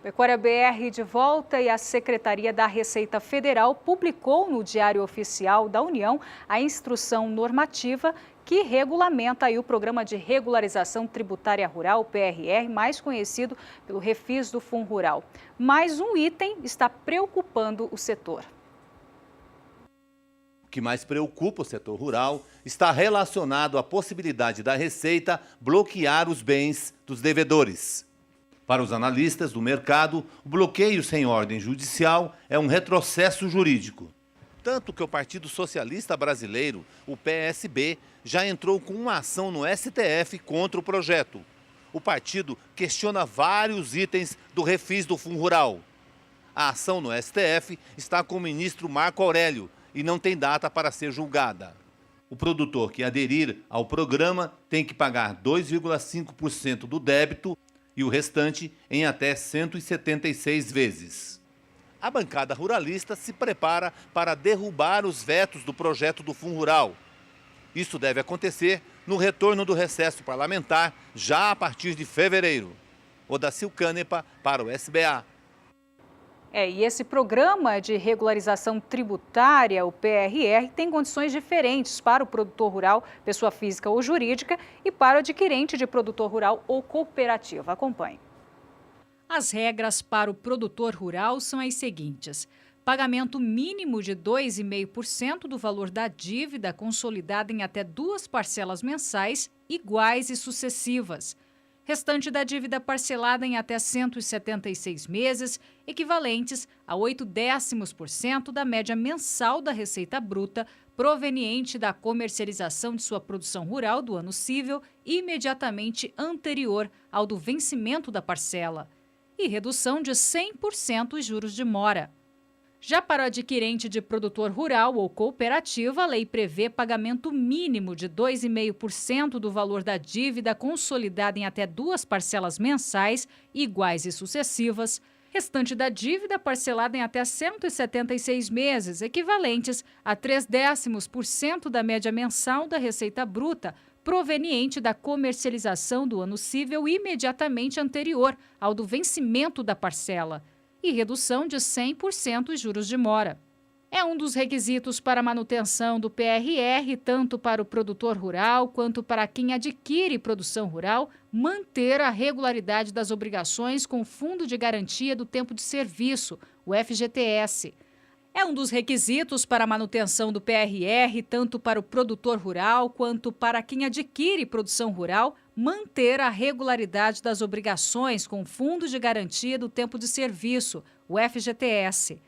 Pecuária BR de volta e a Secretaria da Receita Federal publicou no Diário Oficial da União a instrução normativa que regulamenta aí o Programa de Regularização Tributária Rural, o PRR, mais conhecido pelo Refis do Fundo Rural. Mais um item está preocupando o setor. O que mais preocupa o setor rural está relacionado à possibilidade da Receita bloquear os bens dos devedores. Para os analistas do mercado, o bloqueio sem ordem judicial é um retrocesso jurídico. Tanto que o Partido Socialista Brasileiro, o PSB, já entrou com uma ação no STF contra o projeto. O partido questiona vários itens do refis do Fundo Rural. A ação no STF está com o ministro Marco Aurélio e não tem data para ser julgada. O produtor que aderir ao programa tem que pagar 2,5% do débito e o restante em até 176 vezes. A bancada ruralista se prepara para derrubar os vetos do projeto do Fundo Rural. Isso deve acontecer no retorno do recesso parlamentar, já a partir de fevereiro. Odacil Canepa para o SBA. E esse programa de regularização tributária, o PRR, tem condições diferentes para o produtor rural, pessoa física ou jurídica, e para o adquirente de produtor rural ou cooperativa. Acompanhe. As regras para o produtor rural são as seguintes: pagamento mínimo de 2,5% do valor da dívida consolidada em até 2 parcelas mensais iguais e sucessivas. Restante da dívida parcelada em até 176 meses, equivalentes a 0,8% da média mensal da receita bruta proveniente da comercialização de sua produção rural do ano cível imediatamente anterior ao do vencimento da parcela, e redução de 100% os juros de mora. Já para o adquirente de produtor rural ou cooperativa, a lei prevê pagamento mínimo de 2,5% do valor da dívida consolidada em até 2 parcelas mensais, iguais e sucessivas, restante da dívida parcelada em até 176 meses, equivalentes a 0,3% da média mensal da receita bruta, proveniente da comercialização do ano cível imediatamente anterior ao do vencimento da parcela, e redução de 100% os juros de mora. É um dos requisitos para a manutenção do PRR, tanto para o produtor rural quanto para quem adquire produção rural, manter a regularidade das obrigações com o Fundo de Garantia do Tempo de Serviço, o FGTS. É um dos requisitos para a manutenção do PRR, tanto para o produtor rural quanto para quem adquire produção rural, manter a regularidade das obrigações com o Fundo de Garantia do Tempo de Serviço, o FGTS.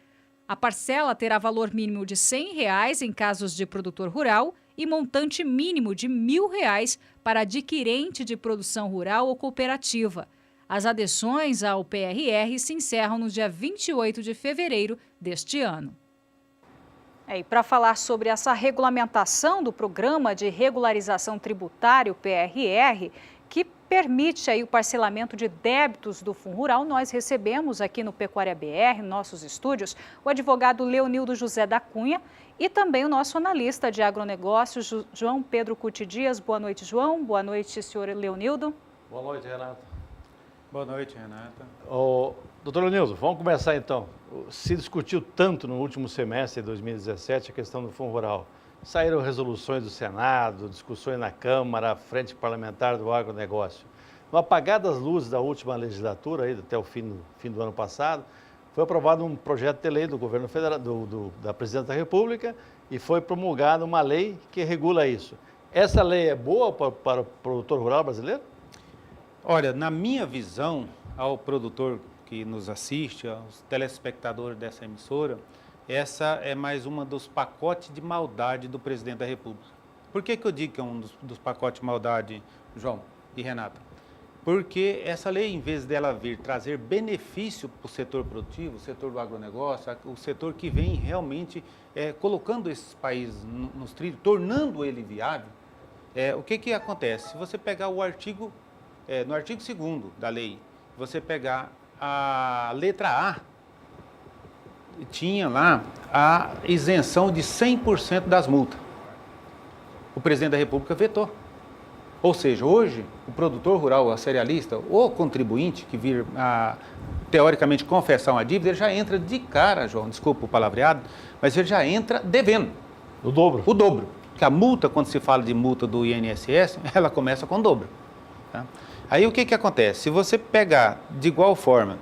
A parcela terá valor mínimo de R$ 100 em casos de produtor rural e montante mínimo de R$ 1.000 para adquirente de produção rural ou cooperativa. As adesões ao PRR se encerram no dia 28 de fevereiro deste ano. E para falar sobre essa regulamentação do Programa de Regularização Tributária, o PRR, que permite aí o parcelamento de débitos do Fundo Rural, nós recebemos aqui no Pecuária BR, nossos estúdios, o advogado Leonildo José da Cunha e também o nosso analista de agronegócios, João Pedro Cuti Dias. Boa noite, João. Boa noite, senhor Leonildo. Boa noite, Renata. Boa noite, Renata. Doutor Leonildo, vamos começar então. Se discutiu tanto no último semestre de 2017 a questão do Fundo Rural. Saíram resoluções do Senado, discussões na Câmara, Frente Parlamentar do Agronegócio. No apagar das luzes da última legislatura, aí, até o fim do ano passado, foi aprovado um projeto de lei do governo federal, da Presidenta da República, e foi promulgada uma lei que regula isso. Essa lei é boa para o produtor rural brasileiro? Olha, na minha visão, ao produtor que nos assiste, aos telespectadores dessa emissora, essa é mais uma dos pacotes de maldade do presidente da República. Por que eu digo que é um dos pacotes de maldade, João e Renata? Porque essa lei, em vez dela vir trazer benefício para o setor produtivo, o setor do agronegócio, o setor que vem realmente colocando esses países nos trilhos, tornando ele viável, o que acontece? Se você pegar o artigo, no artigo 2º da lei, você pegar a letra A, tinha lá a isenção de 100% das multas. O presidente da República vetou. Ou seja, hoje, o produtor rural, a cerealista, ou contribuinte que vir a teoricamente, confessar uma dívida, ele já entra de cara, João, desculpa o palavreado, mas ele já entra devendo. O dobro. O dobro. Porque a multa, quando se fala de multa do INSS, ela começa com o dobro. Tá? Aí o que acontece? Se você pegar de igual forma,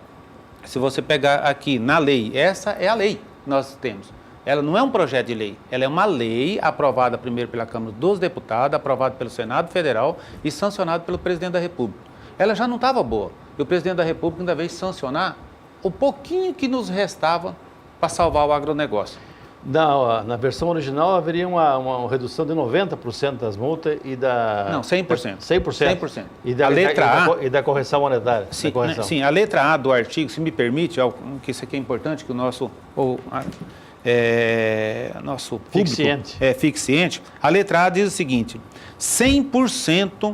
se você pegar aqui na lei, essa é a lei que nós temos. Ela não é um projeto de lei, ela é uma lei aprovada primeiro pela Câmara dos Deputados, aprovada pelo Senado Federal e sancionada pelo Presidente da República. Ela já não estava boa. E o Presidente da República ainda veio sancionar o pouquinho que nos restava para salvar o agronegócio. Na versão original haveria uma redução de 90% das multas e da... Não, 100%. 100%. 100%. A letra A... E da correção monetária. Sim, sim, a letra A do artigo, se me permite, que isso aqui é importante, que o nosso público fixciente, a letra A diz o seguinte: 100%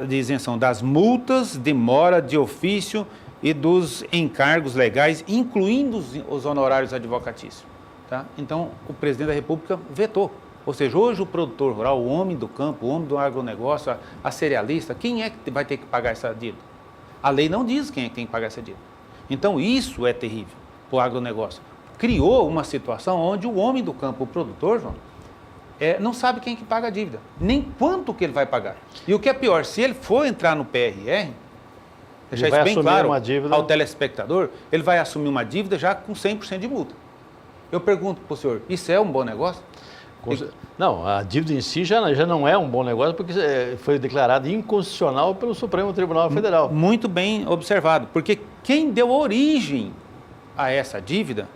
de isenção das multas de mora de ofício e dos encargos legais, incluindo os honorários advocatícios. Tá? Então, o Presidente da República vetou. Ou seja, hoje o produtor rural, o homem do campo, o homem do agronegócio, a cerealista, quem é que vai ter que pagar essa dívida? A lei não diz quem é que tem que pagar essa dívida. Então, isso é terrível para o agronegócio. Criou uma situação onde o homem do campo, o produtor, João, não sabe quem que paga a dívida, nem quanto que ele vai pagar. E o que é pior, se ele for entrar no PRR, deixar isso bem claro ao telespectador, ele vai assumir uma dívida já com 100% de multa. Eu pergunto para o senhor, isso é um bom negócio? Não, a dívida em si já não é um bom negócio porque foi declarada inconstitucional pelo Supremo Tribunal Federal. Muito bem observado, porque quem deu origem a essa dívida,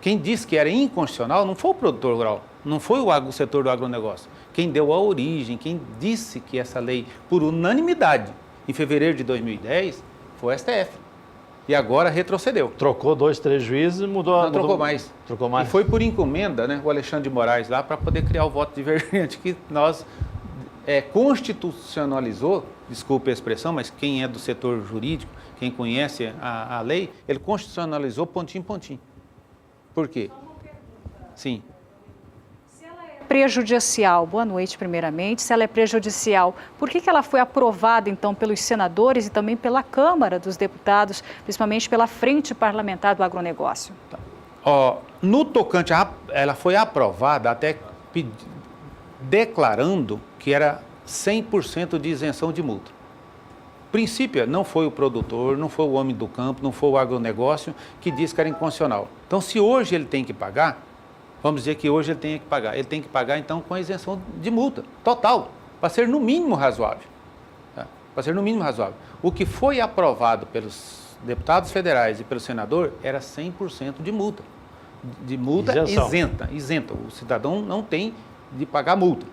quem disse que era inconstitucional, não foi o produtor rural, não foi o setor do agronegócio. Quem deu a origem, quem disse que essa lei, por unanimidade, em fevereiro de 2010, foi o STF. E agora retrocedeu. Trocou 2, 3 juízes e mudou... Não, trocou mais. Trocou mais. E foi por encomenda, né, o Alexandre de Moraes lá, para poder criar o voto divergente, que nós constitucionalizou, desculpe a expressão, mas quem é do setor jurídico, quem conhece a lei, ele constitucionalizou pontinho, pontinho. Por quê? Sim. Prejudicial, boa noite primeiramente, se ela é prejudicial, por que ela foi aprovada então pelos senadores e também pela Câmara dos Deputados, principalmente pela Frente Parlamentar do Agronegócio? No tocante, ela foi aprovada até declarando que era 100% de isenção de multa. O princípio não foi o produtor, não foi o homem do campo, não foi o agronegócio que disse que era inconstitucional. Então, se hoje ele tem que pagar, vamos dizer que hoje ele tem que pagar então com a isenção de multa, total, para ser no mínimo razoável. Tá? Para ser no mínimo razoável. O que foi aprovado pelos deputados federais e pelo senador era 100% de multa. De multa isenta. O cidadão não tem de pagar multa.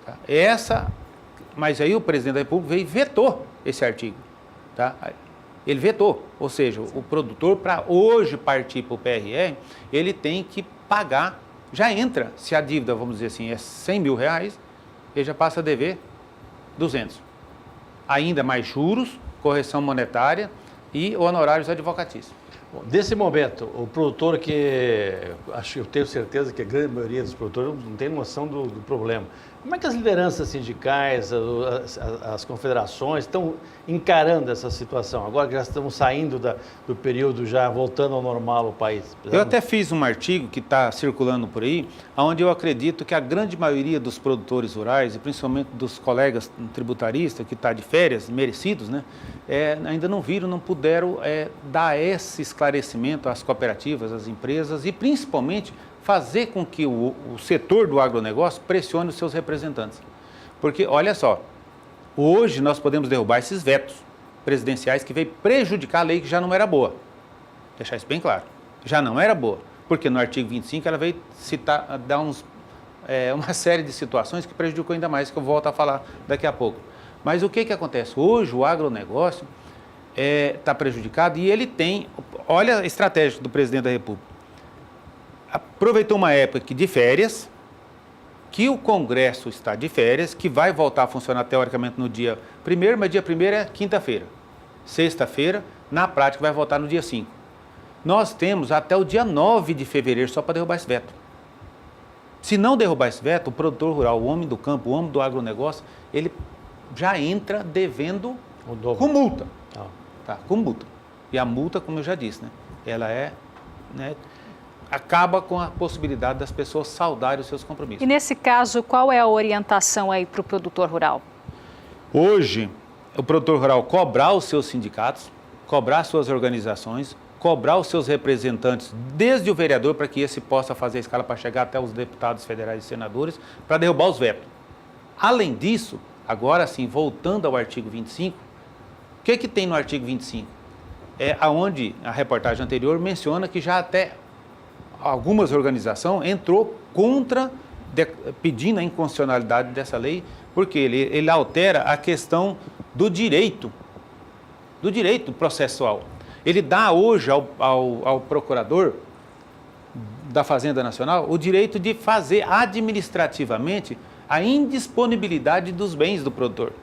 Tá? Mas aí o presidente da República veio e vetou esse artigo. Tá? Ele vetou, ou seja, o produtor, para hoje partir para o PRR, ele tem que pagar, já entra, se a dívida, vamos dizer assim, é 100 mil reais, ele já passa a dever 200. Ainda mais juros, correção monetária e honorários advocatícios. Bom, desse momento, o produtor eu tenho certeza que a grande maioria dos produtores não tem noção do problema. Como é que as lideranças sindicais, as confederações estão encarando essa situação? Agora que já estamos saindo do período, já voltando ao normal o país. Eu até fiz um artigo que está circulando por aí, onde eu acredito que a grande maioria dos produtores rurais, e principalmente dos colegas tributaristas, que está de férias, merecidos, né, ainda não viram, não puderam dar esse esclarecimento às cooperativas, às empresas e principalmente fazer com que o setor do agronegócio pressione os seus representantes. Porque, olha só, hoje nós podemos derrubar esses vetos presidenciais que veio prejudicar a lei que já não era boa. Deixar isso bem claro. Já não era boa. Porque no artigo 25 ela veio dar uma série de situações que prejudicou ainda mais, que eu volto a falar daqui a pouco. Mas o que acontece? Hoje o agronegócio está prejudicado e ele tem... Olha a estratégia do presidente da República. Aproveitou uma época de férias, que o Congresso está de férias, que vai voltar a funcionar teoricamente no dia 1º, mas dia 1º é quinta-feira. Sexta-feira, na prática, vai voltar no dia 5. Nós temos até o dia 9 de fevereiro só para derrubar esse veto. Se não derrubar esse veto, o produtor rural, o homem do campo, o homem do agronegócio, ele já entra devendo com multa. Tá, com multa. E a multa, como eu já disse, né, ela acaba com a possibilidade das pessoas saudarem os seus compromissos. E nesse caso, qual é a orientação aí para o produtor rural? Hoje, o produtor rural cobrar os seus sindicatos, cobrar suas organizações, cobrar os seus representantes, desde o vereador, para que esse possa fazer a escala para chegar até os deputados federais e senadores, para derrubar os vetos. Além disso, agora sim, voltando ao artigo 25, o que tem no artigo 25? É aonde a reportagem anterior menciona que já até algumas organizações entrou contra, pedindo a inconstitucionalidade dessa lei, porque ele altera a questão do direito processual. Ele dá hoje ao procurador da Fazenda Nacional o direito de fazer administrativamente a indisponibilidade dos bens do produtor.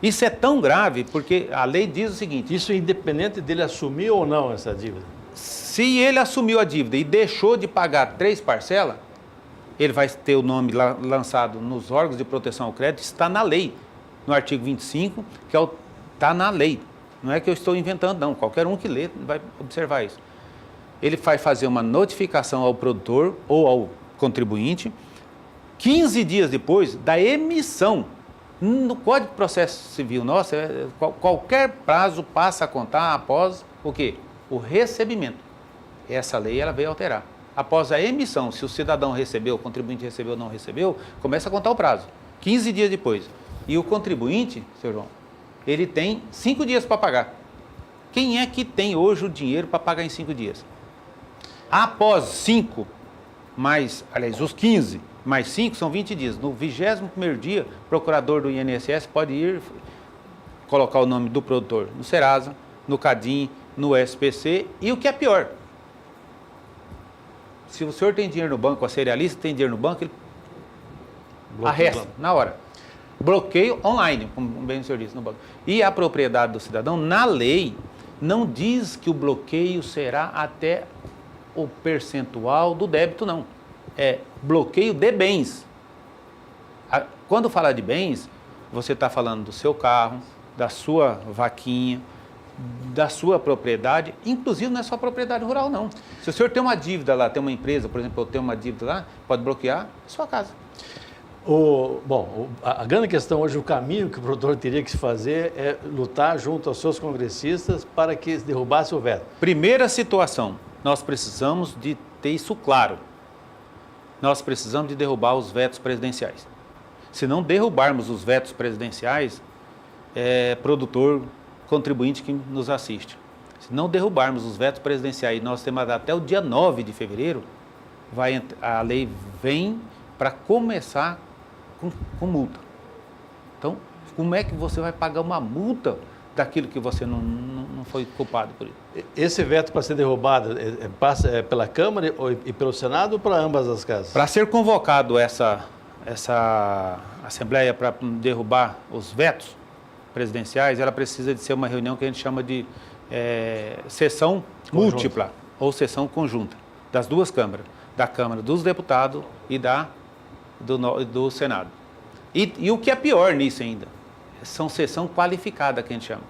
Isso é tão grave porque a lei diz o seguinte... Isso é independente dele assumir ou não essa dívida? Se ele assumiu a dívida e deixou de pagar 3 parcelas, ele vai ter o nome lançado nos órgãos de proteção ao crédito, está na lei, no artigo 25, que está na lei. Não é que eu estou inventando, não. Qualquer um que lê vai observar isso. Ele vai fazer uma notificação ao produtor ou ao contribuinte 15 dias depois da emissão. No Código de Processo Civil nosso, qualquer prazo passa a contar após o quê? O recebimento. Essa lei ela veio alterar. Após a emissão, se o cidadão recebeu, o contribuinte recebeu ou não recebeu, começa a contar o prazo. 15 dias depois. E o contribuinte, seu João, ele tem 5 dias para pagar. Quem é que tem hoje o dinheiro para pagar em 5 dias? Após 5, os 15 mais 5 são 20 dias. No 21º dia, o procurador do INSS pode ir colocar o nome do produtor no Serasa, no CADIM, no SPC e o que é pior. Se o senhor tem dinheiro no banco, a cerealista tem dinheiro no banco, ele arresta na hora. Bloqueio online, como bem o senhor disse, no banco. E a propriedade do cidadão, na lei, não diz que o bloqueio será até o percentual do débito, não. É bloqueio de bens. Quando falar de bens, você está falando do seu carro, da sua vaquinha, da sua propriedade, inclusive não é só propriedade rural, não. Se o senhor tem uma dívida lá, tem uma empresa, por exemplo, eu tenho uma dívida lá, pode bloquear a sua casa. A grande questão hoje, o caminho que o produtor teria que se fazer é lutar junto aos seus congressistas para que derrubasse o veto. Primeira situação, nós precisamos de ter isso claro. Nós precisamos de derrubar os vetos presidenciais. Se não derrubarmos os vetos presidenciais, produtor, contribuinte que nos assiste. Se não derrubarmos os vetos presidenciais, nós temos até o dia 9 de fevereiro, a lei vem para começar com multa. Então, como é que você vai pagar uma multa daquilo que você não foi culpado por isso? Esse veto para ser derrubado passa pela Câmara e pelo Senado ou para ambas as casas? Para ser convocado essa Assembleia para derrubar os vetos presidenciais, ela precisa de ser uma reunião que a gente chama de sessão múltipla ou sessão conjunta das duas câmaras, da Câmara dos Deputados e do Senado. E o que é pior nisso ainda, são sessão qualificada que a gente chama.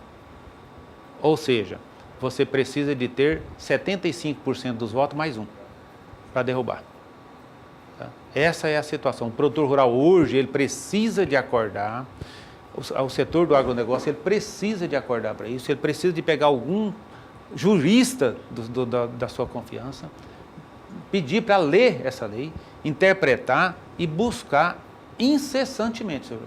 Ou seja, você precisa de ter 75% dos votos mais um para derrubar. Tá? Essa é a situação. O produtor rural hoje, ele precisa de acordar, o setor do agronegócio, ele precisa de acordar para isso, ele precisa de pegar algum jurista da sua confiança, pedir para ler essa lei, interpretar e buscar incessantemente, senhor.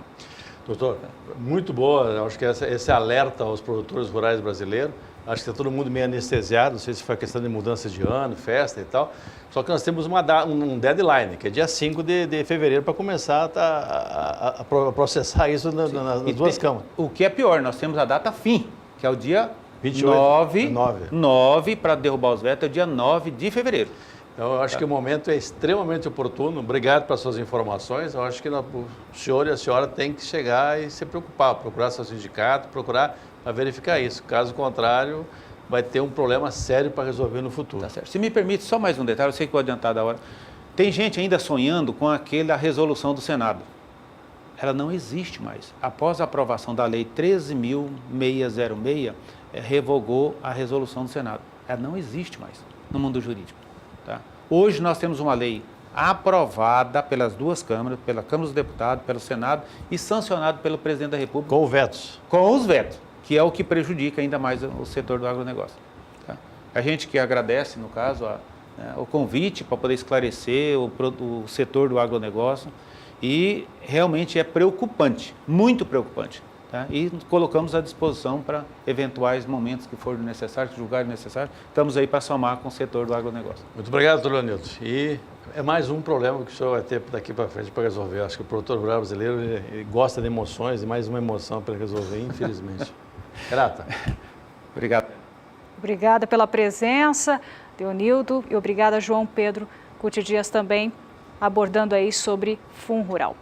Doutor, muito boa, acho que esse alerta aos produtores rurais brasileiros, acho que está todo mundo meio anestesiado, não sei se foi a questão de mudança de ano, festa e tal, só que nós temos um deadline, que é dia 5 de fevereiro, para começar a processar isso nas duas câmaras. O que é pior, nós temos a data fim, que é o dia 9 para derrubar os vetos, é o dia 9 de fevereiro. Então, eu acho que o momento é extremamente oportuno. Obrigado pelas suas informações. Eu acho que o senhor e a senhora têm que chegar e se preocupar, procurar seu sindicato, procurar para verificar isso. Caso contrário, vai ter um problema sério para resolver no futuro. Tá certo. Se me permite, só mais um detalhe, eu sei que vou adiantar da hora. Tem gente ainda sonhando com aquela resolução do Senado. Ela não existe mais. Após a aprovação da Lei 13.606, revogou a resolução do Senado. Ela não existe mais no mundo jurídico. Tá? Hoje nós temos uma lei aprovada pelas duas câmaras, pela Câmara dos Deputados, pelo Senado e sancionada pelo Presidente da República. Com vetos. Com os vetos, que é o que prejudica ainda mais o setor do agronegócio. Tá? A gente que agradece, no caso, o convite para poder esclarecer o setor do agronegócio e realmente é preocupante, muito preocupante. Tá? E colocamos à disposição para eventuais momentos que forem necessários, que julgarem necessários. Estamos aí para somar com o setor do agronegócio. Muito obrigado, doutor Leonildo. E é mais um problema que o senhor vai ter daqui para frente para resolver. Acho que o produtor rural brasileiro ele gosta de emoções e mais uma emoção para resolver, infelizmente. Grata. Obrigado. Obrigada pela presença, Leonildo, e obrigada, João Pedro Cuti Dias, também abordando aí sobre Fundo Rural.